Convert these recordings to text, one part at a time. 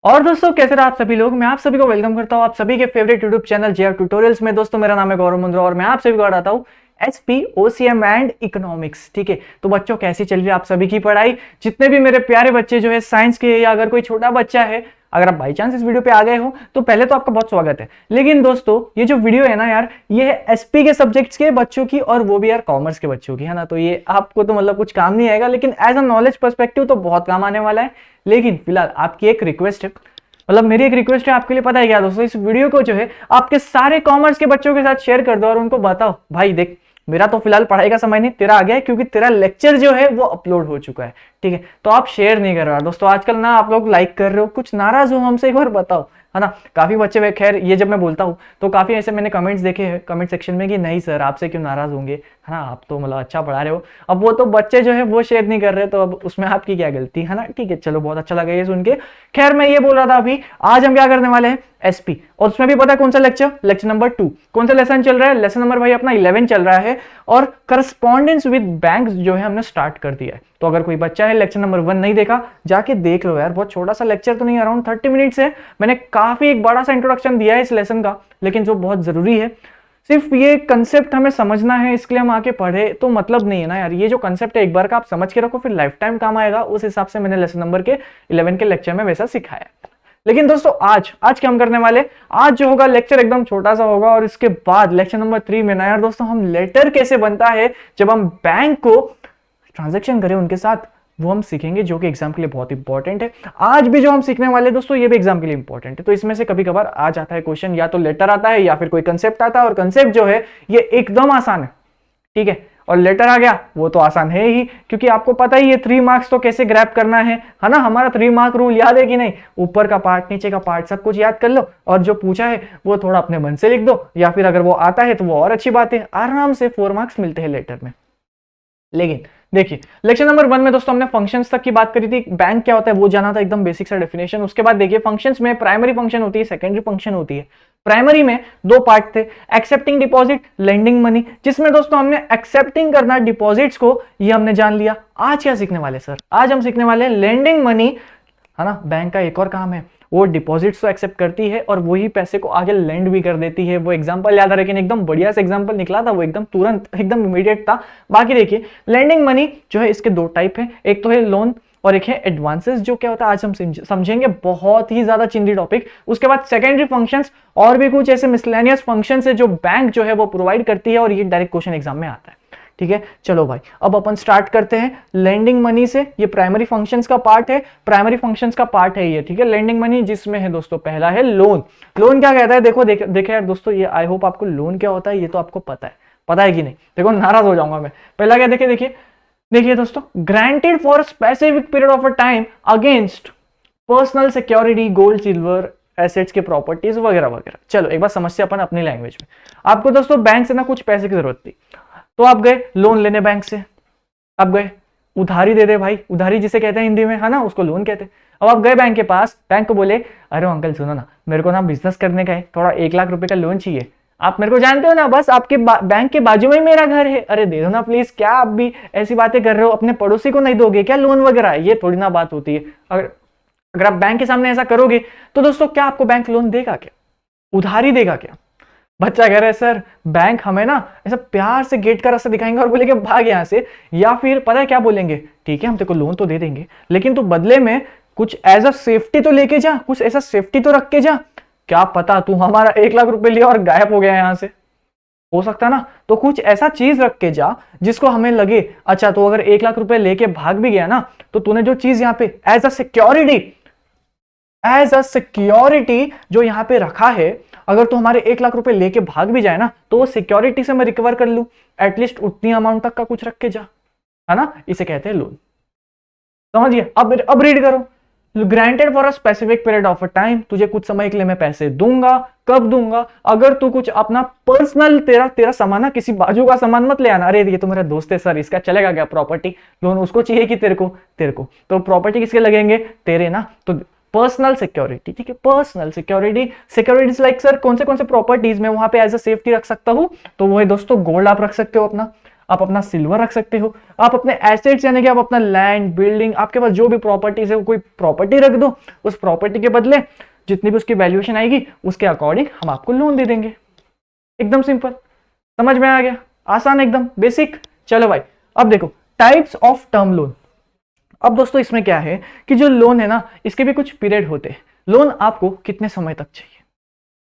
और दोस्तों कैसे रहे आप सभी लोग। मैं आप सभी को वेलकम करता हूं आप सभी के favourite YouTube channel JR tutorials में। दोस्तों मेरा नाम है गौरव मुंद्रा और मैं आप सभी को बताता हूं एसपी ओसीएम एंड इकोनॉमिक्स। ठीक है, तो बच्चों कैसी चल रही है आप सभी की पढ़ाई। जितने भी मेरे प्यारे बच्चे जो है साइंस के, या अगर कोई छोटा बच्चा है, अगर आप बाई चांस इस वीडियो पे आ गए हो तो पहले तो आपका बहुत स्वागत है। लेकिन दोस्तों ये जो वीडियो है ना यार, ये है एसपी के सब्जेक्ट्स के बच्चों की, और वो भी यार कॉमर्स के बच्चों की, है ना। तो ये आपको तो मतलब कुछ काम नहीं आएगा, लेकिन एज अ नॉलेज पर्सपेक्टिव तो बहुत काम आने वाला है। लेकिन फिलहाल आपकी एक रिक्वेस्ट है, मतलब मेरी एक रिक्वेस्ट है आपके लिए, पता है क्या दोस्तों, इस वीडियो को जो है आपके सारे कॉमर्स के बच्चों के साथ शेयर कर दो और उनको बताओ भाई देख, मेरा तो फिलहाल पढ़ाई का समय नहीं, तेरा आ गया है, क्योंकि तेरा लेक्चर जो है वो अपलोड हो चुका है। ठीक है, तो आप शेयर नहीं कर रहे हो दोस्तों। आजकल ना आप लोग लाइक कर रहे हो, कुछ नाराज हो हमसे एक बार बताओ, है ना। काफी बच्चे वे, खैर ये जब मैं बोलता हूँ तो काफी ऐसे मैंने कमेंट्स देखे हैं कमेंट सेक्शन में कि नहीं सर आपसे क्यों नाराज होंगे, है ना, आप तो मतलब अच्छा पढ़ा रहे हो। अब वो तो बच्चे जो है वो शेयर नहीं कर रहे, तो अब उसमें आपकी क्या गलती, है ना। ठीक है, चलो बहुत अच्छा लगा ये सुन के। खैर मैं ये बोल रहा था अभी, आज हम क्या करने वाले हैं एसपी, और उसमें भी पता है कौन सा लेक्चर नंबर 2, कौन सा लेसन चल रहा है, लेसन नंबर भाई अपना 11 चल रहा है। और करस्पॉन्डेंस विद बैंक्स जो है हमने स्टार्ट कर दिया है। तो अगर कोई बच्चा है लेक्चर नंबर 1 नहीं देखा, जाके देख लो यार, बहुत छोटा सा लेक्चर तो नहीं, अराउंड 30 मिनट्स है। मैंने काफी एक बड़ा सा इंट्रोडक्शन दिया है इस लेसन का, लेकिन जो बहुत जरूरी है, सिर्फ ये कंसेप्ट हमें समझना है, इसके लिए हम आके पढ़े तो मतलब नहीं है ना यार। ये जो कंसेप्ट है एक बार का आप समझ के रखो, फिर लाइफ टाइम काम आएगा। उस हिसाब से मैंने लेसन नंबर के 11 के लेक्चर में वैसा सिखाया। लेकिन दोस्तों आज क्या हम करने वाले, आज जो होगा लेक्चर एकदम छोटा सा होगा, और इसके बाद लेक्चर नंबर 3 में ना यार दोस्तों, हम लेटर कैसे बनता है जब हम बैंक को ट्रांजेक्शन करें उनके साथ, वो हम सीखेंगे, जो कि एग्जाम के लिए बहुत इंपॉर्टेंट है। आज भी जो हम सीखने वाले दोस्तों, ये भी एग्जाम के लिए इंपॉर्टेंट है। तो इसमें से कभी कभार आ जाता है क्वेश्चन, या तो लेटर आता है या फिर कोई कंसेप्ट आता है, और कंसेप्ट जो है ये एकदम आसान है। ठीक है, और लेटर आ गया वो तो आसान है ही, क्योंकि आपको पता ही है 3 मार्क्स तो कैसे ग्रैप करना है ना। हमारा 3 मार्क रूल याद है कि नहीं, ऊपर का पार्ट नीचे का पार्ट सब कुछ याद कर लो, और जो पूछा है वो थोड़ा अपने मन से लिख दो, या फिर अगर वो आता है तो वो और अच्छी बात है, आराम से 4 मार्क्स मिलते हैं लेटर में। लेकिन देखिए लेक्चर नंबर 1 में दोस्तों हमने फंक्शंस तक की बात करी थी, बैंक क्या होता है वो जाना था, एकदम बेसिक सा डेफिनेशन। उसके बाद देखिए फंक्शंस में प्राइमरी फंक्शन होती है, सेकेंडरी फंक्शन होती है। प्राइमरी में 2 पार्ट थे, एक्सेप्टिंग डिपॉजिट, लेंडिंग मनी, जिसमें दोस्तों हमने एक्सेप्टिंग करना डिपॉजिट्स को, ये हमने जान लिया। आज क्या सीखने वाले सर, आज हम सीखने वाले हैं लेंडिंग मनी, है ना। बैंक का एक और काम है, वो डिपॉजिट्स तो एक्सेप्ट करती है और वही पैसे को आगे लेंड भी कर देती है। वो एग्जांपल याद है, लेकिन एकदम बढ़िया से एग्जांपल निकला था वो, एकदम तुरंत एकदम इमीडिएट था। बाकी देखिए लेंडिंग मनी जो है इसके 2 टाइप है, एक तो है लोन और एक है एडवांसेस। जो क्या होता है आज हम समझेंगे, बहुत ही ज्यादा चिंदी टॉपिक। उसके बाद सेकेंडरी फंक्शंस, और भी कुछ ऐसे मिसलेनियस फंक्शंस है जो बैंक जो है वो प्रोवाइड करती है, और ये डायरेक्ट क्वेश्चन एग्जाम में आता है। ठीक है, चलो भाई अब अपन स्टार्ट करते हैं लेंडिंग मनी से। ये प्राइमरी फंक्शंस का पार्ट है, प्राइमरी फंक्शंस का पार्ट है ये। ठीक है, लेंडिंग मनी, जिसमें है दोस्तों पहला है लोन। लोन क्या कहता है, देखो देखे यार दोस्तों, ये आई होप आपको लोन क्या होता है ये तो आपको पता है कि नहीं। देखो नाराज हो जाऊंगा मैं। पहला क्या देखिए दोस्तों, granted for specific period of a time against personal security, gold silver assets के प्रॉपर्टीज वगैरह वगैरह। चलो एक बार समस्या अपन अपनी लैंग्वेज में। आपको दोस्तों बैंक से ना कुछ पैसे की जरूरत थी, तो आप गए लोन लेने बैंक से। आप गए उधारी दे दे भाई, उधारी जिसे कहते हैं हिंदी में, है ना, उसको लोन कहते हैं। अब आप गए बैंक के पास, बैंक को बोले अरे अंकल सुनो ना, मेरे को ना बिजनेस करने का है, थोड़ा 1 लाख रुपए का लोन चाहिए। आप मेरे को जानते हो ना, बस आपके बैंक के बाजू में ही मेरा घर है, अरे दे दो ना प्लीज। क्या आप भी ऐसी बातें कर रहे हो, अपने पड़ोसी को नहीं दोगे क्या लोन वगैरह, ये थोड़ी ना बात होती है। अगर आप बैंक के सामने ऐसा करोगे तो दोस्तों क्या आपको बैंक लोन देगा क्या, उधारी देगा क्या। बच्चा कह रहा है सर बैंक हमें ना ऐसा प्यार से गेट का रास्ता दिखाएंगे और बोलेंगे भाग यहां से, या फिर पता है क्या बोलेंगे, ठीक है हम तेरे को लोन तो दे देंगे, लेकिन तू बदले में कुछ एज अ सेफ्टी तो लेके जा, कुछ ऐसा सेफ्टी तो रख के जा। क्या पता तू हमारा 1 लाख रुपए लिया और गायब हो गया यहां से, हो सकता है ना। तो कुछ ऐसा चीज रख के जा जिसको हमें लगे अच्छा, तो अगर 1 लाख रुपए लेके भाग भी गया ना, तो तूने जो चीज यहाँ पे एज अ सिक्योरिटी जो यहाँ पे रखा है, अगर तो हमारे 1 लाख रुपए लेके भाग भी जाए ना, तो वो सिक्योरिटी से मैं रिकवर कर लूं, एटलीस्ट उतनी अमाउंट तक का कुछ रख के जा, है ना। इसे कहते हैं लोन। समझिए, अब रीड करो। Granted for a specific period of a time, तुझे कुछ समय के लिए मैं पैसे दूंगा। कब दूंगा, अगर तू कुछ अपना पर्सनल तेरा सामान ना, किसी बाजू का सामान मत ले आना, अरे ये तो मेरा दोस्त है सर, इसका चलेगा क्या प्रॉपर्टी लोन, उसको चाहिए कि तेरे को तो प्रॉपर्टी किसके लगेंगे, तेरे ना। तो पर्सनल सिक्योरिटी, ठीक है, पर्सनल सिक्योरिटीज लाइक सर कौन से प्रॉपर्टीज में वहां पे एज अ सेफ्टी रख सकता हूं, तो वो है दोस्तों गोल्ड आप रख सकते हो अपना, आप अपना सिल्वर रख सकते हो, आप अपने एसेट्स यानी कि आप अपना लैंड, बिल्डिंग, आपके पास जो भी प्रॉपर्टीज है वो कोई प्रॉपर्टी रख दो, उस प्रॉपर्टी के बदले जितनी भी उसकी वैल्यूएशन आएगी उसके अकॉर्डिंग हम आपको लोन दे देंगे। एकदम सिंपल, समझ में आ गया, आसान, एकदम बेसिक। चलो भाई, अब देखो टाइप्स ऑफ टर्म लोन। अब दोस्तों इसमें क्या है कि जो लोन है ना, इसके भी कुछ पीरियड होते हैं। लोन आपको कितने समय तक चाहिए,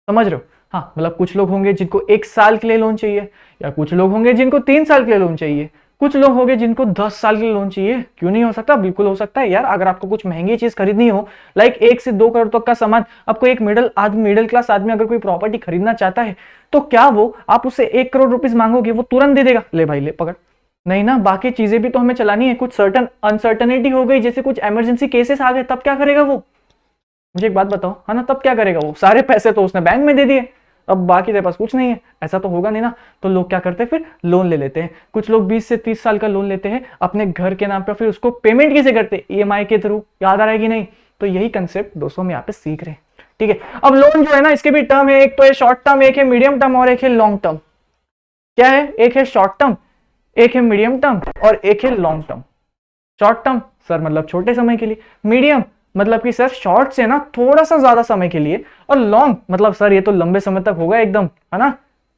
समझ रहे हो? हाँ, मतलब कुछ लोग होंगे जिनको 1 साल के लिए लोन चाहिए, या कुछ लोग होंगे जिनको 3 साल के लिए लोन चाहिए, कुछ लोग होंगे जिनको 10 साल के लिए लोन चाहिए। क्यों नहीं हो सकता, बिल्कुल हो सकता है यार। अगर आपको कुछ महंगी चीज खरीदनी हो, लाइक 1 से 2 करोड़ तक का सामान, आपको एक मिडिल क्लास आदमी अगर कोई प्रॉपर्टी खरीदना चाहता है, तो क्या वो आप उससे 1 करोड़ रुपीज मांगोगे, वो तुरंत दे देगा, ले भाई ले पकड़? नहीं ना, बाकी चीजें भी तो हमें चलानी है। कुछ सर्टन अनसर्टनिटी हो गई, जैसे कुछ इमरजेंसी केसेस आ गए, तब क्या करेगा वो? मुझे एक बात बताओ, है ना, तब क्या करेगा वो? सारे पैसे तो उसने बैंक में दे दिए, अब बाकी तेरे पास कुछ नहीं है, ऐसा तो होगा नहीं ना। तो लोग क्या करते हैं, फिर लोन ले लेते हैं। कुछ लोग 20 से 30 साल का लोन लेते हैं अपने घर के नाम पे, फिर उसको पेमेंट कैसे करते? ईएमआई के थ्रू। याद आ रहा है कि नहीं? तो यही कंसेप्ट दोस्तों हम यहाँ पे सीख रहे हैं, ठीक है। अब लोन जो है ना, इसके भी टर्म है, एक तो है शॉर्ट टर्म, एक है मीडियम टर्म और एक है लॉन्ग टर्म। क्या है? एक है शॉर्ट टर्म, एक है मीडियम टर्म और एक है long term. Short term sir मतलब छोटे समय के लिए, मीडियम मतलब कि सर शॉर्ट से ना थोड़ा सा ज्यादा समय के लिए, और लॉन्ग मतलब सर ये तो लंबे समय तक होगा एकदम, है ना।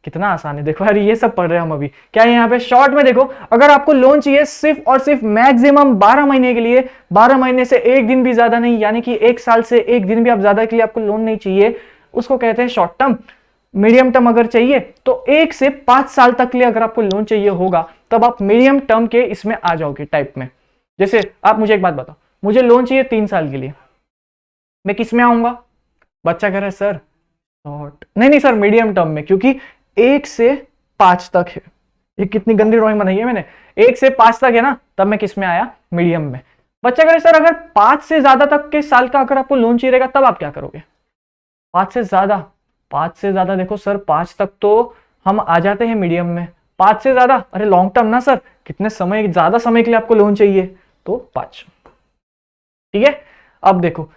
कितना आसान है, देखो यार, ये सब पढ़ रहे हैं हम अभी। क्या है यहाँ पे? शॉर्ट में देखो, अगर आपको लोन चाहिए सिर्फ और सिर्फ मैक्सिमम 12 महीने के लिए, 12 महीने से एक दिन भी ज्यादा नहीं, यानी कि 1 साल से एक दिन भी आप ज्यादा के लिए आपको लोन नहीं चाहिए, उसको कहते हैं शॉर्ट टर्म। मीडियम टर्म अगर चाहिए तो 1 से 5 साल तक के लिए अगर आपको लोन चाहिए होगा, तब आप मीडियम टर्म के इसमें आ जाओगे टाइप में। जैसे आप मुझे एक बात बताओ, मुझे लोन चाहिए 3 साल के लिए, मैं किस में आऊंगा? बच्चा कह रहा है सर शॉर्ट, नहीं सर मीडियम टर्म में, क्योंकि 1 से 5 तक है। ये कितनी गंदी ड्राइंग बनाई है मैंने, 1 से 5 तक है ना, तब मैं किस में आया? मीडियम में। बच्चा कह रहा है सर अगर 5 से ज्यादा तक के साल का अगर आपको लोन चाहिए रहेगा, तब आप क्या करोगे? 5 से ज्यादा देखो सर, 5 तक तो हम आ जाते हैं मीडियम में। 5 से ज्यादा, अरे लॉन्ग टर्म ना सर, कितने समय, ज्यादा समय के लिए आपको लोन चाहिए, तो 5, ठीक है। अब देखो,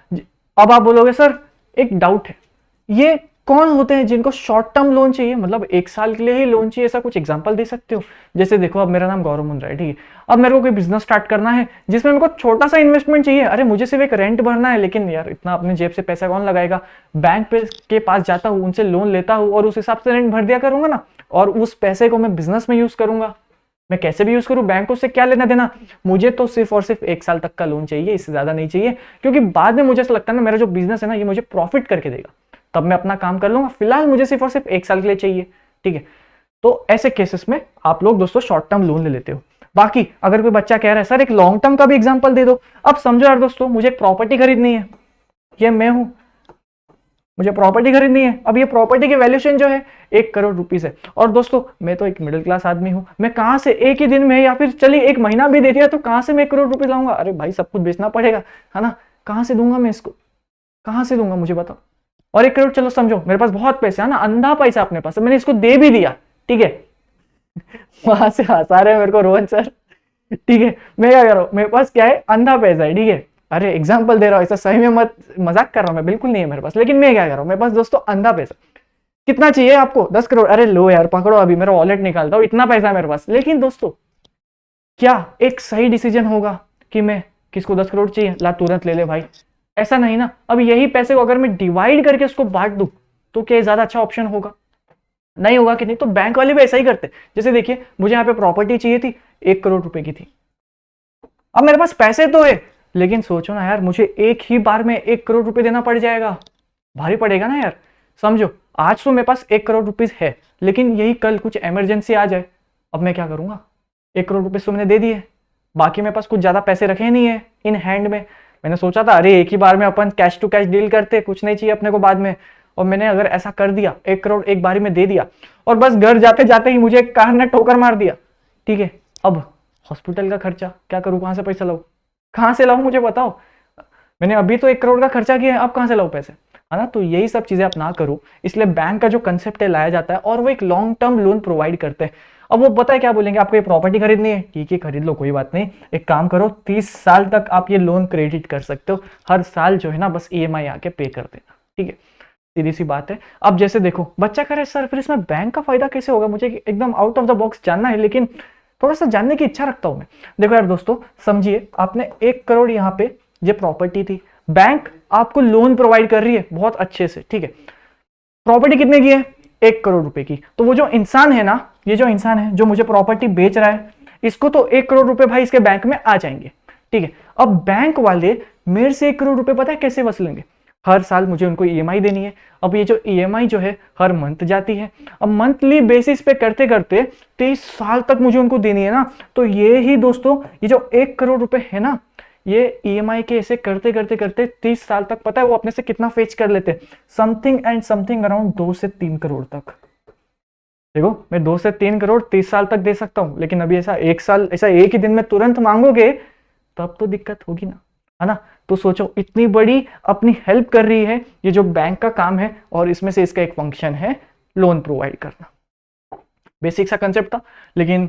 अब आप बोलोगे सर एक डाउट है, ये कौन होते हैं जिनको शॉर्ट टर्म लोन चाहिए, मतलब 1 साल के लिए ही लोन चाहिए, ऐसा कुछ एग्जांपल दे सकते हो? जैसे देखो, अब मेरा नाम गौरव मुंद्रा है, ठीक है। अब मेरे को कोई बिजनेस स्टार्ट करना है जिसमें मेरे को छोटा सा इन्वेस्टमेंट चाहिए। अरे मुझे सिर्फ एक रेंट भरना है, लेकिन यार इतना अपने जेब से पैसा कौन लगाएगा? बैंक पे के पास जाता हूँ, उनसे लोन लेता हूँ और उस हिसाब से रेंट भर दिया करूंगा ना, और उस पैसे को मैं बिजनेस में यूज करूंगा। मैं कैसे भी यूज करूं, बैंक को उससे क्या लेना देना? मुझे तो सिर्फ और सिर्फ 1 साल तक का लोन चाहिए, इससे ज्यादा नहीं चाहिए, क्योंकि बाद में मुझे ऐसा लगता है ना, मेरा जो बिजनेस है ना, ये मुझे प्रॉफिट करके देगा, तब मैं अपना काम कर लूंगा। फिलहाल मुझे सिर्फ और सिर्फ 1 साल के लिए चाहिए, ठीक है। तो ऐसे केसेस में आप लोग दोस्तों शॉर्ट टर्म लोन ले लेते हो। बाकी अगर कोई बच्चा कह रहा है सर एक लॉन्ग टर्म का भी एग्जांपल दे दो, अब समझो यार दोस्तों, मुझे एक प्रॉपर्टी खरीदनी है, ये मैं हूं, मुझे प्रॉपर्टी खरीदनी है। अब ये प्रॉपर्टी की वैल्यूएशन जो है 1 करोड़ रुपीज है, और दोस्तों मैं तो एक मिडिल क्लास आदमी हूं, मैं कहां से एक ही दिन में, या फिर चलिए 1 महीना भी दे दिया, तो कहां से मैं 1 करोड़ रुपीज लाऊंगा? अरे भाई सब कुछ बेचना पड़ेगा, है ना, कहां से दूंगा मैं इसको, कहां से दूंगा मुझे बताओ। और 1 करोड़, चलो समझो मेरे पास बहुत पैसा है ना, अंधा पैसा अपने पास, मैंने इसको दे भी दिया, ठीक है। वहां से हंसा रहे मेरे को रोहन सर, ठीक है। मैं क्या कर रहा हूं, मेरे पास क्या है, अंधा पैसा है, ठीक है। अरे एग्जाम्पल दे रहा हूं, ऐसा सही में मत, मजाक कर रहा हूं मैं, बिल्कुल नहीं है मेरे पास, लेकिन मैं क्या कर रहा हूं, मेरे पास दोस्तों अंधा पैसा। कितना चाहिए आपको? 10 करोड़। अरे लो यार पकड़ो, अभी मेरा वॉलेट निकालता हूं, इतना पैसा है मेरे पास। लेकिन दोस्तों क्या एक सही डिसीजन होगा कि मैं किसको 10 करोड़ चाहिए, ला तुरंत ले ले भाई? ऐसा नहीं ना। अब यही पैसे को अगर मैं डिवाइड करके उसको बांट दूं, तो क्या ज्यादा अच्छा ऑप्शन होगा? नहीं होगा कि नहीं? तो बैंक वाले भी ऐसा ही करते। जैसे देखिए, मुझे यहाँ पे प्रॉपर्टी चाहिए थी, 1 करोड़ रुपए की थी। अब मेरे पास पैसे तो है, लेकिन सोचो ना यार, मुझे एक ही बार में 1 करोड़ रुपए देना पड़ जाएगा, भारी पड़ेगा ना यार। समझो, आज तो मेरे पास 1 करोड़ रुपीज है, लेकिन यही कल कुछ इमरजेंसी आ जाए, अब मैं क्या करूंगा? 1 करोड़ रुपीज तो मैंने दे दिए, बाकी मेरे पास कुछ ज्यादा पैसे रखे नहीं है इन हैंड में। मैंने सोचा था अरे एक ही बार में अपन कैश टू कैश डील करते, कुछ नहीं चाहिए अपने को बाद में, और मैंने अगर ऐसा कर दिया, 1 करोड़ एक बारी में दे दिया, और बस घर जाते जाते ही मुझे एक कार ने ठोकर मार दिया, ठीक है। अब हॉस्पिटल का खर्चा क्या करूं, कहां से पैसा लाऊं, कहां से लाऊं मुझे बताओ? मैंने अभी तो 1 करोड़ का खर्चा किया है, अब कहां से लाऊं पैसे, है ना। तो यही सब चीजें आप ना करो, इसलिए बैंक का जो कंसेप्ट है लाया जाता है, और वो एक लॉन्ग टर्म लोन प्रोवाइड करते हैं। अब वो पता है क्या बोलेंगे, आपको ये प्रॉपर्टी खरीदनी है, ठीक है खरीद लो, कोई बात नहीं, एक काम करो 30 साल तक आप ये लोन क्रेडिट कर सकते हो, हर साल जो है ना बस ईएमआई आके पे कर देना, ठीक है। सीधी सी बात है। अब जैसे देखो, बच्चा कह रहा है सर फिर इसमें बैंक का फायदा कैसे होगा, मुझे एकदम आउट ऑफ द बॉक्स जानना है, लेकिन थोड़ा सा जानने की इच्छा रखता हूं मैं। देखो यार दोस्तों, समझिए आपने 1 करोड़ यहाँ पे ये प्रॉपर्टी थी, बैंक आपको लोन प्रोवाइड कर रही है बहुत अच्छे से, ठीक है। प्रॉपर्टी कितने की है? 1 करोड़ रुपए की। तो वो जो इंसान है ना, ये जो इंसान है जो मुझे प्रॉपर्टी बेच रहा है, इसको तो 1 करोड़ रुपए भाई इसके बैंक में आ जाएंगे, ठीक है। अब बैंक वाले मेरे से 1 करोड़ रुपए पता है कैसे वसूलेंगे? हर साल मुझे उनको ईएमआई देनी है। अब ये जो ईएमआई जो है हर मंथ जाती है, अब मंथली बेसिस पे करते करते 23 साल तक मुझे उनको देनी है ना। तो ये ही दोस्तों, ये जो 1 करोड़ रुपए है ना, ये ईएमआई के ऐसे करते करते करते 30 साल तक पता है वो अपने से कितना फेच कर लेते हैं? समथिंग एंड समथिंग अराउंड 2 से 3 करोड़ तक। देखो, मैं 2 से 3 करोड़ 30 साल तक दे सकता हूं, लेकिन अभी ऐसा 1 साल, ऐसा एक ही दिन में तुरंत मांगोगे तब तो दिक्कत होगी ना, है ना। तो सोचो, इतनी बड़ी अपनी हेल्प कर रही है ये जो बैंक का काम है, और इसमें से इसका एक फंक्शन है लोन प्रोवाइड करना। बेसिक सा कंसेप्ट था, लेकिन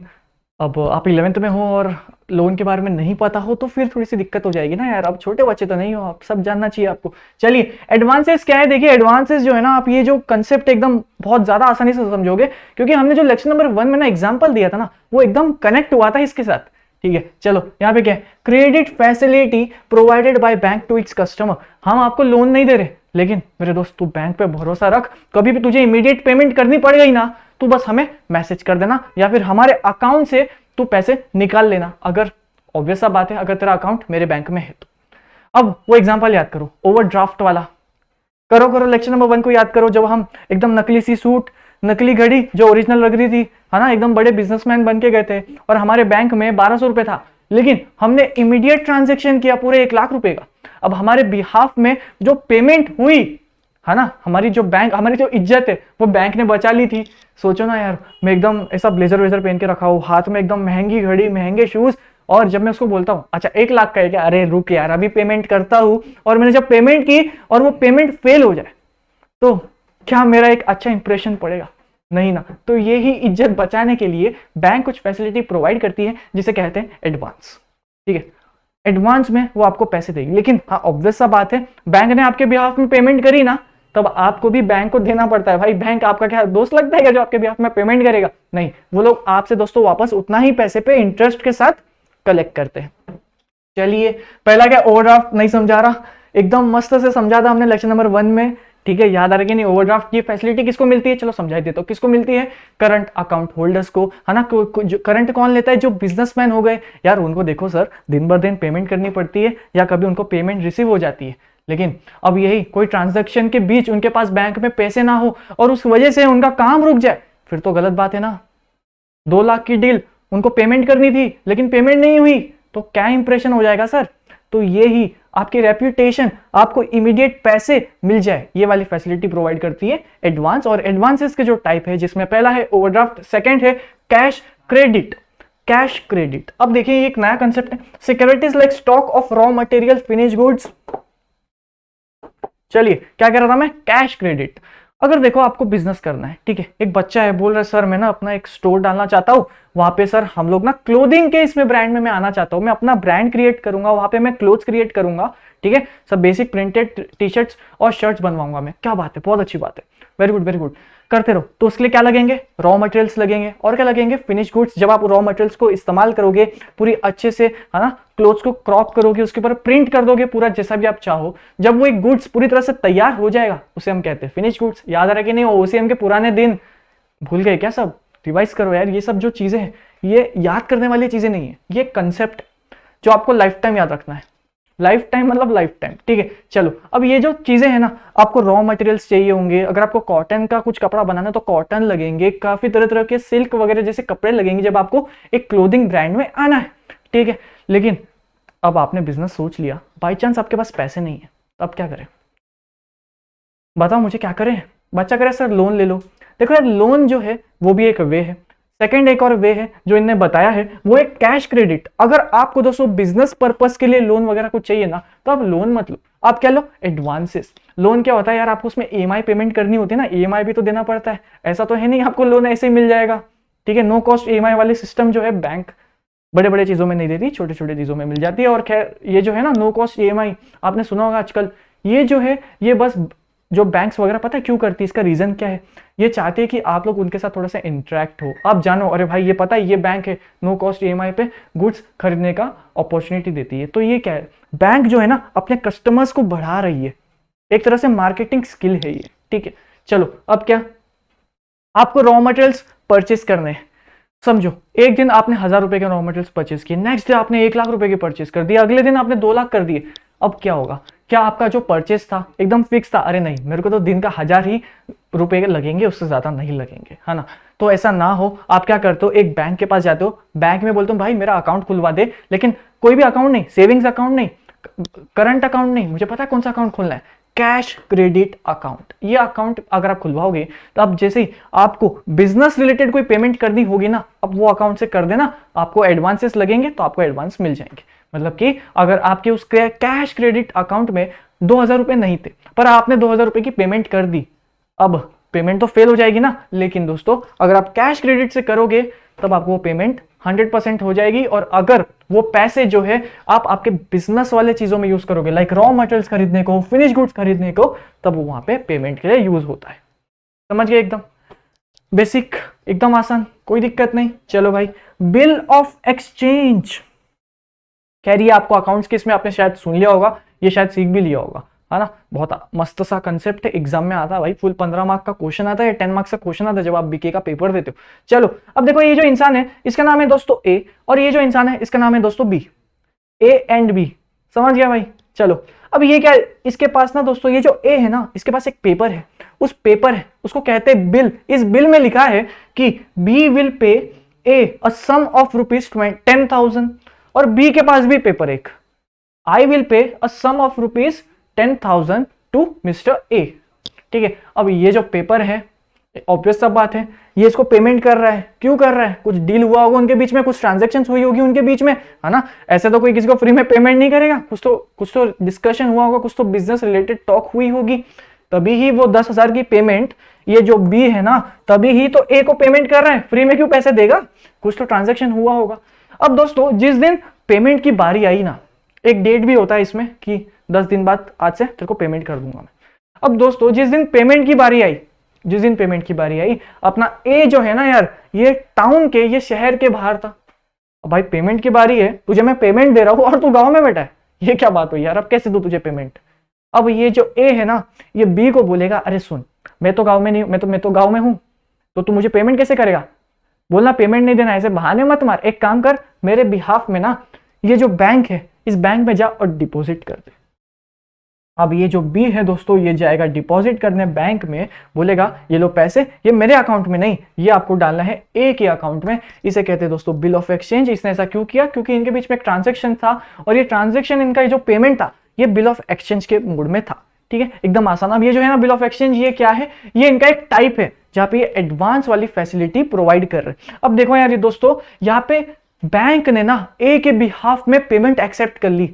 अब आप 11th में हो और लोन के बारे में नहीं पता हो तो फिर थोड़ी सी दिक्कत हो जाएगी ना यार। अब छोटे बच्चे तो नहीं हो, आप सब जानना चाहिए आपको। चलिए, एडवांसेस क्या है देखिए। एडवांसेस जो है ना, आप ये जो कंसेप्ट एकदम बहुत ज्यादा आसानी से समझोगे, क्योंकि हमने जो लेक्चर नंबर 1 में ना एग्जांपल दिया था ना, वो एकदम कनेक्ट हुआ था इसके साथ, ठीक है। चलो, यहाँ पे क्या है? Credit facility provided by bank to its customer. हम आपको लोन नहीं दे रहे, लेकिन मेरे दोस्त तू बैंक पे भरोसा रख, कभी भी तुझे इमीडिएट पेमेंट करनी पड़ गई ना, तू बस हमें मैसेज कर देना या फिर हमारे अकाउंट से तू पैसे निकाल लेना, अगर ऑब्वियस सा बात है अगर तेरा अकाउंट मेरे बैंक में है तो। अब वो एग्जांपल याद करो, ओवरड्राफ्ट वाला। करो करो, लेक्चर नंबर 1 को याद करो, जब हम एकदम नकली सी सूट, नकली घड़ी जो ओरिजिनल लग रही थी, है ना, एकदम बड़े बिजनेसमैन बन के गए थे और हमारे बैंक में 1200 रुपए था, लेकिन हमने इमीडिएट ट्रांजेक्शन किया पूरे 1 लाख रुपए का। अब हमारे बिहाफ में जो पेमेंट हुई, है ना, हमारी जो इज्जत है वो बैंक ने बचा ली थी। सोचो ना यार, मैं एकदम ऐसा ब्लेजर वेजर पहन के रखा हूँ, हाथ में एकदम महंगी घड़ी, महंगे शूज, और जब मैं उसको बोलता हूँ अच्छा 1 लाख का है क्या, अरे रुक यार अभी पेमेंट करता हूँ, और मैंने जब पेमेंट की और वो पेमेंट फेल हो जाए तो क्या मेरा एक अच्छा इंप्रेशन पड़ेगा? नहीं ना। तो ये ही इज्जत बचाने के लिए बैंक कुछ फैसिलिटी प्रोवाइड करती है जिसे कहते हैं एडवांस, ठीक है। एडवांस में वो आपको पैसे देगी, लेकिन हाँ ऑब्वियस सा बात है, बैंक ने आपके बिहाफ में पेमेंट करी ना, तब आपको भी बैंक को देना पड़ता है। भाई बैंक आपका क्या दोस्त लगता है क्या जो आपके बिहाफ में पेमेंट करेगा? नहीं, वो लोग आपसे दोस्तों वापस उतना ही पैसे पे इंटरेस्ट के साथ कलेक्ट करते हैं। चलिए, पहला क्या, ओवरड्राफ्ट नहीं समझा रहा, एकदम मस्त से समझा था हमने लेक्चर नंबर 1 में, ठीक है। याद आ रहा है कि नहीं? ओवरड्राफ्ट की फैसिलिटी किसको मिलती है? चलो समझा देता हूं किसको मिलती है। करंट अकाउंट होल्डर्स को, है ना। करंट कौन लेता है? जो बिजनेसमैन हो गए यार, उनको देखो सर दिन बर दिन पेमेंट करनी पड़ती है, या कभी उनको पेमेंट रिसीव हो जाती है, लेकिन अब यही कोई ट्रांजैक्शन के बीच उनके पास बैंक में पैसे ना हो और उस वजह से उनका काम रुक जाए, फिर तो गलत बात है ना। 2 लाख की डील, उनको पेमेंट करनी थी लेकिन पेमेंट नहीं हुई, तो क्या इंप्रेशन हो जाएगा सर? तो ये ही आपकी रेप्यूटेशन, आपको इमीडिएट पैसे मिल जाए, ये वाली फैसिलिटी प्रोवाइड करती है एडवांस। और एडवांसेस के जो टाइप है, जिसमें पहला है ओवरड्राफ्ट, सेकंड है कैश क्रेडिट। कैश क्रेडिट, अब देखिए ये एक नया कंसेप्ट है। Securities like stock of raw material, finish goods. चलिए, क्या कह रहा था मैं? Cash credit. अगर देखो आपको बिजनेस करना है, ठीक है, एक बच्चा है बोल रहा है सर मैं ना अपना एक स्टोर डालना चाहता हूँ, वहां पे सर हम लोग ना क्लोथिंग के इसमें ब्रांड में मैं आना चाहता हूँ, मैं अपना ब्रांड क्रिएट करूंगा, वहां पे मैं क्लोथ्स क्रिएट करूंगा, ठीक है, सब बेसिक प्रिंटेड टी शर्ट्स और शर्ट्स बनवाऊंगा मैं। क्या बात है, बहुत अच्छी बात है, वेरी गुड वेरी गुड, करते रहो। तो उसके लिए क्या लगेंगे? रॉ मटेरियल्स लगेंगे, और क्या लगेंगे? Finish goods. जब आप रॉ मटेरियल्स को इस्तेमाल करोगे पूरी अच्छे से, है ना, क्लोथ्स को क्रॉप करोगे, उसके ऊपर प्रिंट कर दोगे पूरा जैसा भी आप चाहो, जब वो एक गुड्स पूरी तरह से तैयार हो जाएगा उसे हम कहते हैं फिनिश गुड्स। याद आ रहा है कि नहीं? ओसीएम के पुराने दिन भूल गए क्या? सब रिवाइज करो यार, ये सब जो चीजें हैं ये याद करने वाली चीजें नहीं है, ये कंसेप्ट जो आपको लाइफ टाइम याद रखना है। लाइफ टाइम मतलब लाइफ टाइम, ठीक है। चलो, अब ये जो चीजें हैं ना, आपको रॉ मटेरियल्स चाहिए होंगे, अगर आपको कॉटन का कुछ कपड़ा बनाना है तो कॉटन लगेंगे, काफी तरह तरह के सिल्क वगैरह जैसे कपड़े लगेंगे जब आपको एक क्लोथिंग ब्रांड में आना है, ठीक है। लेकिन अब आपने बिजनेस सोच लिया, बाई चांस आपके पास पैसे नहीं है, तब क्या करें? बताओ मुझे, क्या करें? बच्चा करे सर लोन ले लो। देखो यार, लोन जो है वो भी एक वे है। सेकंड एक और वे है जो इन्हें बताया है, वो एक कैश क्रेडिट। अगर आपको दोस्तों बिजनेस पर्पस के लिए लोन वगैरह कुछ चाहिए ना, तो आप लोन मत लो, आप क्या लो? एडवांसेस। लोन क्या होता है यार, आपको उसमें ईएमआई पेमेंट करनी होती है ना, ईएमआई भी तो देना पड़ता है। ऐसा तो है नहीं आपको लोन ऐसे ही मिल जाएगा, ठीक है। नो कॉस्ट ईएमआई वाली सिस्टम जो है बैंक बड़े बड़े चीजों में नहीं देती, छोटे छोटे चीजों में मिल जाती है। और खैर ये जो है ना नो कॉस्ट ईएमआई, आपने सुना होगा आजकल, ये जो है ये बस जो बैंक्स वगैरह पता है क्यों करती है, इसका रीजन क्या है, ये चाहते हैं कि आप लोग उनके साथ थोड़ा सा इंटरेक्ट हो, आप जानो अरे भाई ये पता है ये बैंक है, नो कॉस्ट ईएमआई पे गुड्स खरीदने का अपॉर्चुनिटी देती है। तो ये क्या है, बैंक जो है ना अपने कस्टमर्स को बढ़ा रही है, एक तरह से मार्केटिंग स्किल है ये, ठीक है। चलो अब क्या, आपको रॉ मटेरियल्स परचेस करने हैं, समझो एक दिन आपने 1000 रुपए के रॉ मटेरियल्स परचेस किए, नेक्स्ट डे आपने 1 लाख रुपए के परचेस कर दिए, अगले दिन आपने 2 लाख कर दिए। अब क्या होगा, क्या आपका जो परचेस था एकदम फिक्स था, अरे नहीं मेरे को तो दिन का 1000 ही रुपए के लगेंगे, उससे ज्यादा नहीं लगेंगे, है ना। तो ऐसा ना हो, आप क्या करते हो, एक बैंक के पास जाते हो, बैंक में बोलते हो भाई मेरा अकाउंट खुलवा दे, लेकिन कोई भी अकाउंट नहीं, सेविंग्स अकाउंट नहीं, करंट अकाउंट नहीं, मुझे पता है कौन सा अकाउंट खोलना है, कैश क्रेडिट अकाउंट। ये अकाउंट अगर आप खुलवाओगे तो अब जैसे ही आपको बिजनेस रिलेटेड कोई पेमेंट करनी होगी ना, अब वो अकाउंट से कर देना, आपको एडवांसेस लगेंगे तो आपको एडवांस मिल जाएंगे। मतलब कि अगर आपके उस कैश क्रेडिट अकाउंट में 2000 रुपए नहीं थे, पर आपने 2000 रुपए की पेमेंट कर दी, अब पेमेंट तो फेल हो जाएगी ना, लेकिन दोस्तों अगर आप कैश क्रेडिट से करोगे तब आपको वो पेमेंट 100% हो जाएगी। और अगर वो पैसे जो है आप आपके बिजनेस वाले चीजों में यूज करोगे, लाइक रॉ मटेरियल्स खरीदने को, फिनिश गुड्स खरीदने को, तब वो वहां पे पेमेंट के लिए यूज होता है। समझ गए, एकदम बेसिक, एकदम आसान, कोई दिक्कत नहीं। चलो भाई, बिल ऑफ एक्सचेंज कह रही है आपको अकाउंट्स के, इसमें आपने शायद सुन लिया होगा, ये शायद सीख भी लिया होगा, है ना। बहुत मस्त सा कंसेप्ट है, एग्जाम में आता है भाई, फुल 15 मार्क का क्वेश्चन आता है या 10 मार्क्स का क्वेश्चन आता है जब आप बीके का पेपर देते हो। चलो अब देखो, ये जो इंसान है इसका नाम है दोस्तों ए, और ये जो इंसान है इसका नाम है दोस्तों बी, ए एंड बी, समझ गया भाई। चलो अब ये क्या है, इसके पास ना दोस्तों ये जो ए है ना, इसके पास एक पेपर है, उस पेपर है उसको कहते हैं बिल। इस बिल में लिखा है कि B will pay A a sum of ₹10,000, और बी के पास भी पेपर एक, I will pay a sum of ₹10,000 to mister A, ठीक है। अब ये जो पेपर है, ऑब्वियस सब बात है, ये इसको पेमेंट कर रहा है, क्यों कर रहा है, कुछ डील हुआ होगा उनके बीच में, कुछ ट्रांजैक्शंस हुई होगी उनके बीच में, है ना। ऐसे तो कोई किसी को फ्री में पेमेंट नहीं करेगा, कुछ तो डिस्कशन हुआ होगा, कुछ तो बिजनेस रिलेटेड टॉक हुई होगी, तभी ही वो 10,000 की पेमेंट ये जो बी है ना, तभी ही तो ए को पेमेंट कर रहा है, फ्री में क्यों पैसे देगा, कुछ तो ट्रांजेक्शन हुआ होगा। अब दोस्तों जिस दिन पेमेंट की बारी आई ना, एक डेट भी होता है इसमें कि 10 दिन बाद आज से तेरे को पेमेंट कर दूंगा मैं। अब दोस्तों जिस दिन पेमेंट की बारी आई, अपना ए जो है ना यार, ये टाउन के, ये शहर के बाहर था। अब भाई पेमेंट की बारी है, तुझे मैं पेमेंट दे रहा हूं और तू गांव में बैठा है, ये क्या बात हुई यार, अब कैसे दूं तुझे पेमेंट। अब ये जो ए है ना, ये बी को बोलेगा अरे सुन, मैं तो गांव में नहीं, मैं तो गांव में हूं, तो तू मुझे पेमेंट कैसे करेगा, बोलना पेमेंट नहीं देना, ऐसे बहाने मत मार, एक काम कर मेरे बिहाफ में ना, ये जो बैंक है इस बैंक में जा और डिपॉजिट कर दे। अब ये जो बी है दोस्तों, ये जाएगा डिपॉजिट करने बैंक में, बोलेगा ये लो पैसे, ये मेरे अकाउंट में नहीं, ये आपको डालना है ए के अकाउंट में। इसे कहते हैं दोस्तों बिल ऑफ एक्सचेंज। इसने ऐसा क्यों किया, क्योंकि इनके बीच में एक ट्रांजेक्शन था, और ये ट्रांजेक्शन, इनका जो पेमेंट था ये बिल ऑफ एक्सचेंज के मूड में था, ठीक है, एकदम आसान। अब ये जो है ना बिल ऑफ एक्सचेंज, ये क्या है, ये इनका एक टाइप है जहां पे ये एडवांस वाली फैसिलिटी प्रोवाइड कर रहे हैं। अब देखो यार ये दोस्तों, यहाँ पे बैंक ने ना ए के बिहाफ में पेमेंट एक्सेप्ट कर ली।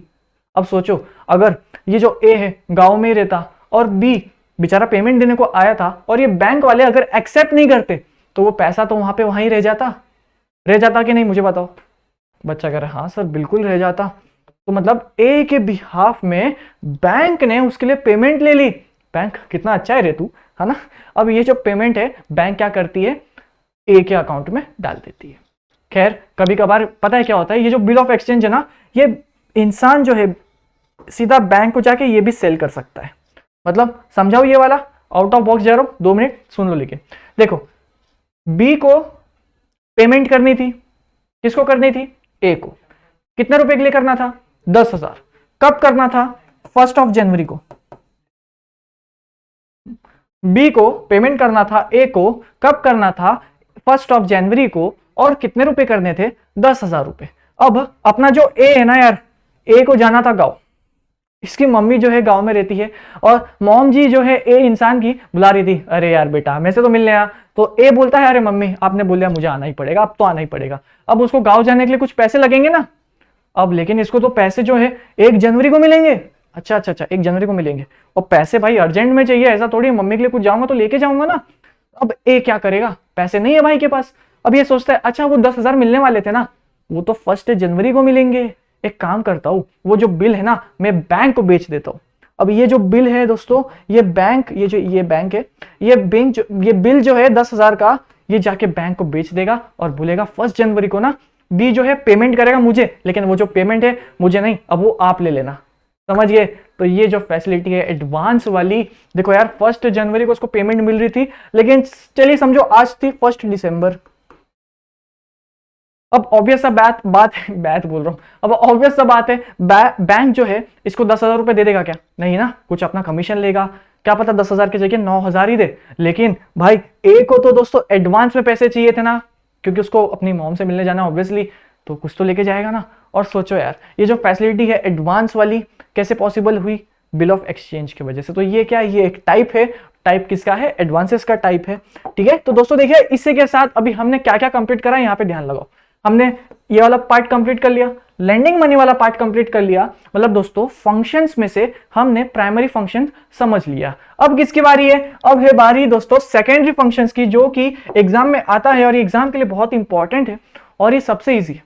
अब सोचो, अगर ये जो ए है गांव में ही रहता और बी बेचारा पेमेंट देने को आया था, और ये बैंक वाले अगर एक्सेप्ट नहीं करते, तो वो पैसा तो वहां पे वहीं रह जाता कि नहीं, मुझे बताओ। बच्चा कह रहा है हाँ सर बिल्कुल रह जाता। तो मतलब ए के बिहाफ में बैंक ने उसके लिए पेमेंट ले ली। बैंक कितना अच्छा है रे तू, है ना। अब ये जो पेमेंट है बैंक क्या करती है, ए के अकाउंट में डाल देती है। खैर कभी कभार पता है क्या होता है, ये जो बिल ऑफ एक्सचेंज है ना, ये इंसान जो है सीधा बैंक को जाके ये भी सेल कर सकता है। मतलब समझाओ ये वाला, आउट ऑफ बॉक्स जा रहा हूं, 2 मिनट सुन लो। लेकिन देखो, बी को पेमेंट करनी थी, किसको करनी थी, ए को। कितने रुपए के लिए करना था, 10,000। कब करना था, 1 जनवरी को। बी को पेमेंट करना था ए को, कब करना था, 1 जनवरी को, और कितने रुपए करने थे, 10,000 रुपए। अब अपना जो ए है ना यार, ए को जाना था गांव, इसकी मम्मी जो है गांव में रहती है, और मॉम जी जो है ए इंसान की बुला रही थी, अरे यार बेटा मेरे से तो मिलने आ। तो ए बोलता है अरे मम्मी आपने बोला मुझे आना ही पड़ेगा, अब तो आना ही पड़ेगा। अब उसको गांव जाने के लिए कुछ पैसे लगेंगे ना, अब लेकिन इसको तो पैसे जो है 1 जनवरी को मिलेंगे। अच्छा 1 जनवरी को मिलेंगे, और पैसे भाई अर्जेंट में चाहिए, ऐसा थोड़ी मम्मी के लिए कुछ जाऊंगा तो लेके जाऊंगा ना। अब ए क्या करेगा, पैसे नहीं है भाई के पास। अब ये सोचता है अच्छा वो 10,000 मिलने वाले थे ना, वो तो 1 जनवरी को मिलेंगे, एक काम करता हूं, वो जो बिल है ना मैं बैंक को बेच देता हूं, अब ये जो बिल है दोस्तों, ये बैंक, ये बैंक है, ये बिल जो है 10,000 का, ये जाके बैंक को बेच देगा और बोलेगा 1 जनवरी को ना बी जो है पेमेंट करेगा मुझे, लेकिन वो जो पेमेंट है मुझे नहीं, अब वो आप ले लेना। समझ गए? तो ये जो फैसिलिटी है एडवांस वाली, देखो यार 1 जनवरी को उसको पेमेंट मिल रही थी, लेकिन चलिए समझो आज थी 1 दिसंबर। अब ऑब्वियस सा बात बोल रहा हूं, अब ऑब्वियस सा बात है, बैंक जो है इसको 10,000 रुपए दे देगा क्या? नहीं ना, कुछ अपना कमीशन लेगा, क्या पता 10,000 की जगह 9,000 ही दे। लेकिन भाई ए को तो दोस्तों एडवांस में पैसे चाहिए थे ना, क्योंकि उसको अपनी मॉम से मिलने जाना ऑब्वियसली, तो कुछ तो लेके जाएगा ना। और सोचो यार, ये जो फैसिलिटी है एडवांस वाली कैसे पॉसिबल हुई? बिल ऑफ एक्सचेंज की वजह से। तो ये क्या, ये एक टाइप है, टाइप किसका है? एडवांसेस का टाइप है। ठीक है, तो दोस्तों देखिए इससे के साथ अभी हमने क्या क्या कंप्लीट करा, यहाँ पे ध्यान लगाओ। हमने ये वाला पार्ट कंप्लीट कर लिया, लेंडिंग मनी वाला पार्ट कंप्लीट कर लिया, मतलब दोस्तों फंक्शंस में से हमने प्राइमरी फंक्शन समझ लिया। अब किसकी बारी है? अब है बारी दोस्तों सेकेंडरी फंक्शंस की, जो कि एग्जाम में आता है और ये एग्जाम के लिए बहुत इंपॉर्टेंट है और ये सबसे इजी है।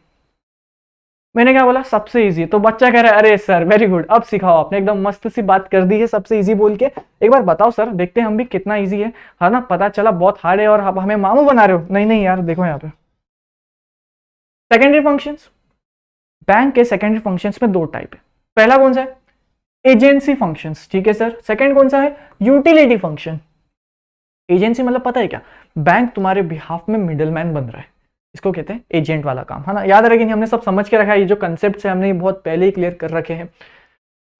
मैंने क्या बोला? सबसे इजी। तो बच्चा कह रहा है अरे सर वेरी गुड, अब सिखाओ, आपने एकदम मस्त सी बात कर दी है सबसे इजी बोल के। एक बार बताओ सर, देखते हैं हम भी कितना इजी है ना। पता चला बहुत हार्ड है और आप हमें मामू बना रहे हो। नहीं नहीं यार, देखो यहाँ पे सेकेंडरी फंक्शंस, बैंक के सेकेंडरी फंक्शंस में 2 टाइप है। पहला कौन सा है? Agency functions. ठीक है सर। सेकंड कौन सा है? Utility function. एजेंसी मतलब पता है क्या? बैंक तुम्हारे बिहाफ में मिडलमैन बन रहा है, इसको कहते हैं एजेंट वाला काम, है ना। याद रखें, हमने सब समझ के रखा है, ये जो कंसेप्ट है हमने ये बहुत पहले ही क्लियर कर रखे हैं।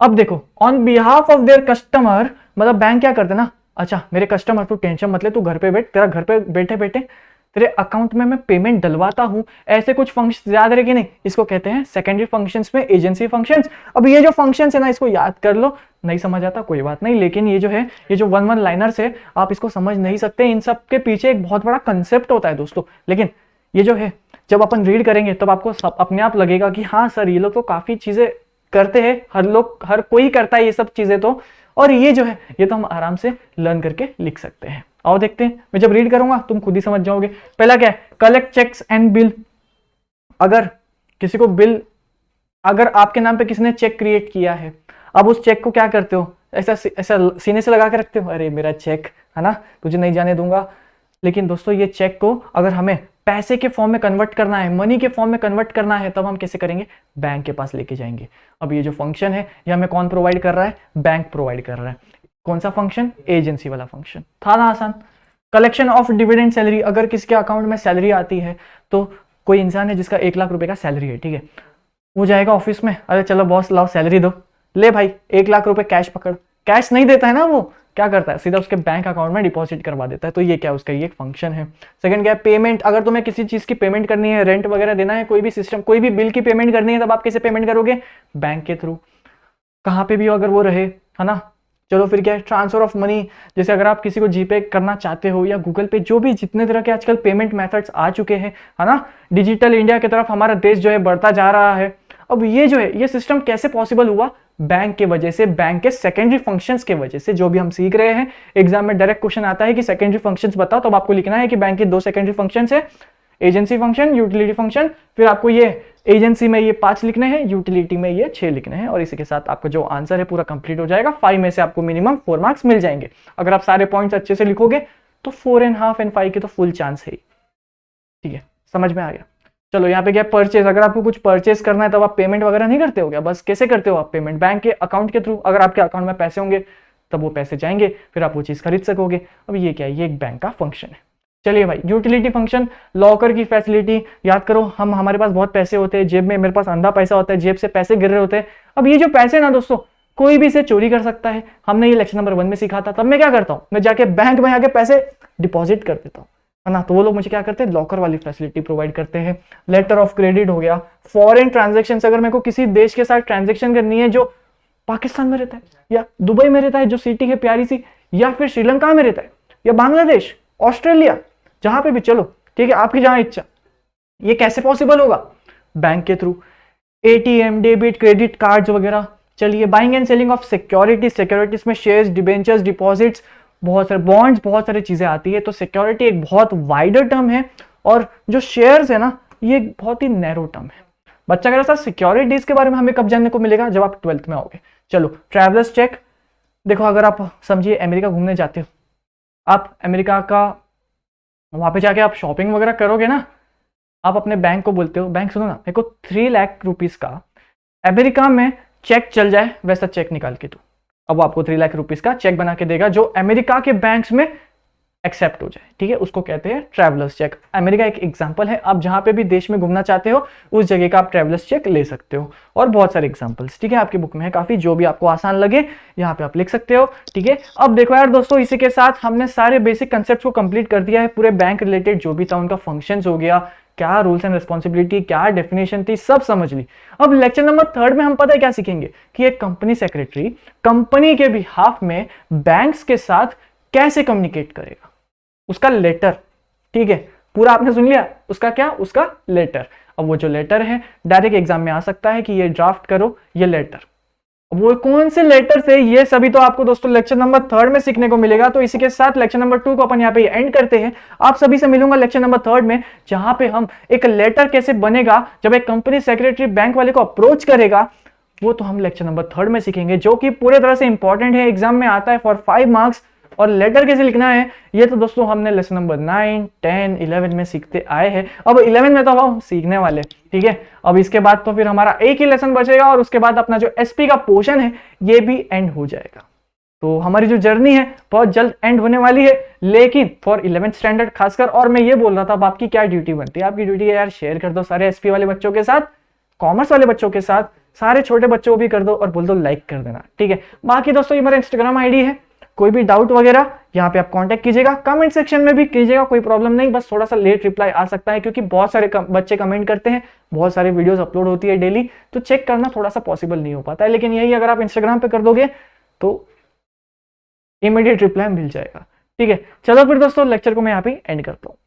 अब देखो, on behalf of their customer, मतलब बैंक क्या करते हैं ना, अच्छा मेरे कस्टमर तू टेंशन मत ले, तू घर पे बैठ, तेरा घर पे बैठे बैठे तेरे अकाउंट में मैं पेमेंट डलवाता हूं, ऐसे कुछ फंक्शन याद रहे कि नहीं, इसको कहते हैं सेकेंडरी फंक्शंस में एजेंसी फंक्शंस। अब ये जो फंक्शंस है ना, इसको याद कर लो, नहीं समझ आता कोई बात नहीं, लेकिन ये जो है, ये जो 1 लाइनर्स है आप इसको समझ नहीं सकते, इन सब के पीछे एक बहुत बड़ा कंसेप्ट होता है दोस्तों। लेकिन ये जो है जब अपन रीड करेंगे तब आपको अपने आप लगेगा कि हाँ सर ये लोग तो काफी चीजें करते हैं, हर कोई करता है ये सब चीजें तो, और ये जो है ये तो हम आराम से लर्न करके लिख सकते हैं। आओ देखते हैं, मैं जब रीड करूंगा तुम खुद ही समझ जाओगे। पहला क्या है? Collect cheques and bill. अगर किसी को बिल, अगर आपके नाम पे किसी ने चेक क्रिएट किया है, अब उस चेक को क्या करते हो? ऐसा सीने से लगा के रखते हो, अरे मेरा चेक है ना, तुझे नहीं जाने दूंगा। लेकिन दोस्तों ये चेक को अगर हमें पैसे के फॉर्म में कन्वर्ट करना है, मनी के फॉर्म में कन्वर्ट करना है, तब हम कैसे करेंगे? बैंक के पास लेके जाएंगे। अब ये जो फंक्शन है ये हमें कौन प्रोवाइड कर रहा है? बैंक प्रोवाइड कर रहा है। कौन सा फंक्शन? एजेंसी वाला फंक्शन। था ना आसान। कलेक्शन ऑफ डिविडेंड सैलरी, अगर किसके अकाउंट में सैलरी आती है, तो कोई इंसान है जिसका 1 लाख रुपए का सैलरी है, ठीक है, वो जाएगा ऑफिस में, अरे चलो बॉस लाओ सैलरी दो, ले भाई 1 लाख रुपए कैश पकड़। कैश नहीं देता है ना, वो क्या करता है? सीधा उसके बैंक अकाउंट में डिपॉजिट करवा देता है। तो ये क्या है? उसका ये एक फंक्शन है। सेकंड क्या है? पेमेंट। अगर तुम्हें किसी चीज की पेमेंट करनी है, रेंट वगैरह देना है, कोई भी सिस्टम, कोई भी बिल की पेमेंट करनी है, तब आप कैसे पेमेंट करोगे? बैंक के थ्रू। कहाँ पे भी अगर वो रहे, है ना। चलो फिर क्या है? Transfer of money. जैसे अगर आप किसी को जीपे करना चाहते हो या गूगल पे, जो भी जितने तरह के आजकल पेमेंट मेथड्स आ चुके हैं, है ना, डिजिटल इंडिया की तरफ हमारा देश जो है बढ़ता जा रहा है। अब ये जो है ये सिस्टम कैसे पॉसिबल हुआ? बैंक के वजह से, बैंक के सेकेंडरी फंक्शंस के वजह से। जो भी हम सीख रहे हैं, एग्जाम में डायरेक्ट क्वेश्चन आता है कि सेकेंडरी फंक्शंस बताओ, तो आपको लिखना है कि बैंक के 2 सेकेंडरी फंक्शंस है, एजेंसी फंक्शन, यूटिलिटी फंक्शन। फिर आपको ये एजेंसी में ये 5 लिखने हैं, यूटिलिटी में ये 6 लिखने हैं, और इसी के साथ आपका जो आंसर है पूरा कंप्लीट हो जाएगा। 5 में से आपको मिनिमम 4 मार्क्स मिल जाएंगे। अगर आप सारे पॉइंट्स अच्छे से लिखोगे तो 4.5 एंड 5 के तो फुल चांस है। ठीक है, समझ में आ गया। चलो यहाँ पे क्या? परचेज। अगर आपको कुछ परचेज करना है तब आप पेमेंट वगैरह नहीं करते हो क्या? बस कैसे करते हो आप पेमेंट? बैंक के अकाउंट के थ्रू। अगर आपके अकाउंट में पैसे होंगे तब वो पैसे जाएंगे, फिर आप वो चीज खरीद सकोगे। अब ये क्या है? ये एक बैंक का फंक्शन है। चलिए भाई, यूटिलिटी फंक्शन, लॉकर की फैसिलिटी। याद करो, हमारे पास बहुत पैसे होते हैं जेब में, मेरे पास अंधा पैसा होता है, जेब से पैसे गिर रहे होते हैं। अब ये जो पैसे ना दोस्तों, कोई भी इसे चोरी कर सकता है। हमने ये लेक्चर नंबर 1 में सीखा था। तब मैं क्या करता हूँ? मैं जाके बैंक में आके पैसे डिपॉजिट कर देता हूँ, है ना। तो वो लोग मुझे क्या करते हैं? लॉकर वाली फैसिलिटी प्रोवाइड करते हैं। लेटर ऑफ क्रेडिट हो गया। फॉरेन ट्रांजेक्शन, अगर मेरे को किसी देश के साथ ट्रांजेक्शन करनी है जो पाकिस्तान में रहता है, या दुबई में रहता है जो सिटी है प्यारी सी, या फिर श्रीलंका में रहता है, या बांग्लादेश, ऑस्ट्रेलिया, जहां पे भी, चलो ठीक है, आपकी जहां इच्छा। ये कैसे पॉसिबल होगा? बैंक के through. ATM, debit, credit cards वगैरह। चलिए, buying and selling of securities. Securities में शेयर्स, डिबेंचर्स, डिपॉजिट्स, बहुत सारे बॉन्ड्स, बहुत सारी चीजें आती है। तो सिक्योरिटी एक बहुत वाइडर टर्म है, और जो शेयर्स है ना, ये बहुत ही नैरो टर्म है। बच्चा कह रहा सर सिक्योरिटीज के बारे में हमें कब जानने को मिलेगा? जब आप 12th में आओगे। चलो, ट्रैवलर्स चेक, देखो अगर आप समझिए अमेरिका घूमने जाते हो, आप अमेरिका का वहां पे जाके आप शॉपिंग वगैरह करोगे ना, आप अपने बैंक को बोलते हो, बैंक सुनो ना, मेरे को 3 लाख रुपीज का अमेरिका में चेक चल जाए, वैसा चेक निकाल के दो। अब वो आपको 3 लाख रुपीज का चेक बना के देगा जो अमेरिका के बैंक्स में एक्सेप्ट हो जाए, ठीक है, उसको कहते हैं ट्रैवलर्स चेक। अमेरिका एक एग्जांपल है, आप जहां पे भी देश में घूमना चाहते हो उस जगह का आप ट्रैवलर्स चेक ले सकते हो। और बहुत सारे एग्जांपल्स, ठीक है, आपकी बुक में है काफी, जो भी आपको आसान लगे यहाँ पे आप लिख सकते हो, ठीक है। अब देखो यार दोस्तों, इसी के साथ हमने सारे बेसिक कंसेप्ट को कंप्लीट कर दिया है, पूरे बैंक रिलेटेड जो भी था उनका फंक्शंस हो गया, क्या रूल्स एंड रिस्पॉन्सिबिलिटी, क्या डेफिनेशन थी, सब समझ ली। अब लेक्चर नंबर 3 में हम पता है क्या सीखेंगे कि एक कंपनी सेक्रेटरी कंपनी के बिहाफ में बैंक्स के साथ कैसे कम्युनिकेट करेगा, उसका लेटर, ठीक है, पूरा आपने सुन लिया, उसका क्या, उसका लेटर। अब वो जो लेटर है डायरेक्ट एग्जाम में आ सकता है कि ये ड्राफ्ट करो ये लेटर, वो कौन से लेटर से, ये सभी तो आपको दोस्तों लेक्चर नंबर 3 में सीखने को मिलेगा। तो इसी के साथ लेक्चर नंबर 2 को अपन यहाँ पे एंड करते हैं। आप सभी से मिलूंगा लेक्चर नंबर 3 में, जहां पे हम एक लेटर कैसे बनेगा जब एक कंपनी सेक्रेटरी बैंक वाले को अप्रोच करेगा, वो तो हम लेक्चर नंबर 3 में सीखेंगे, जो कि पूरे तरह से इंपॉर्टेंट है, एग्जाम में आता है फॉर 5 मार्क्स। और लेटर कैसे लिखना है ये तो दोस्तों हमने लेसन नंबर 9, 10, 11 में सीखते आए हैं। अब 11 में तो हम सीखने वाले, ठीक है। अब इसके बाद तो फिर हमारा एक ही लेसन बचेगा और उसके बाद अपना जो एसपी का पोर्शन है ये भी एंड हो जाएगा। तो हमारी जो जर्नी है बहुत जल्द एंड होने वाली है, लेकिन फॉर 11th स्टैंडर्ड खासकर। और मैं ये बोल रहा था अब आपकी क्या ड्यूटी बनती है, आपकी ड्यूटी है यार शेयर कर दो सारे एसपी वाले बच्चों के साथ, कॉमर्स वाले बच्चों के साथ, सारे छोटे बच्चों को भी कर दो और बोल दो लाइक कर देना, ठीक है। बाकी दोस्तों ये मेरा इंस्टाग्राम आईडी है, कोई भी डाउट वगैरह यहाँ पे आप कांटेक्ट कीजिएगा, कमेंट सेक्शन में भी कीजिएगा, कोई प्रॉब्लम नहीं, बस थोड़ा सा लेट रिप्लाई आ सकता है क्योंकि बहुत सारे बच्चे कमेंट करते हैं, बहुत सारे वीडियोस अपलोड होती है डेली, तो चेक करना थोड़ा सा पॉसिबल नहीं हो पाता है। लेकिन यही अगर आप इंस्टाग्राम पे कर दोगे तो इमीडिएट रिप्लाई मिल जाएगा, ठीक है। चलो फिर दोस्तों लेक्चर को मैं यहाँ पे एंड करता हूँ।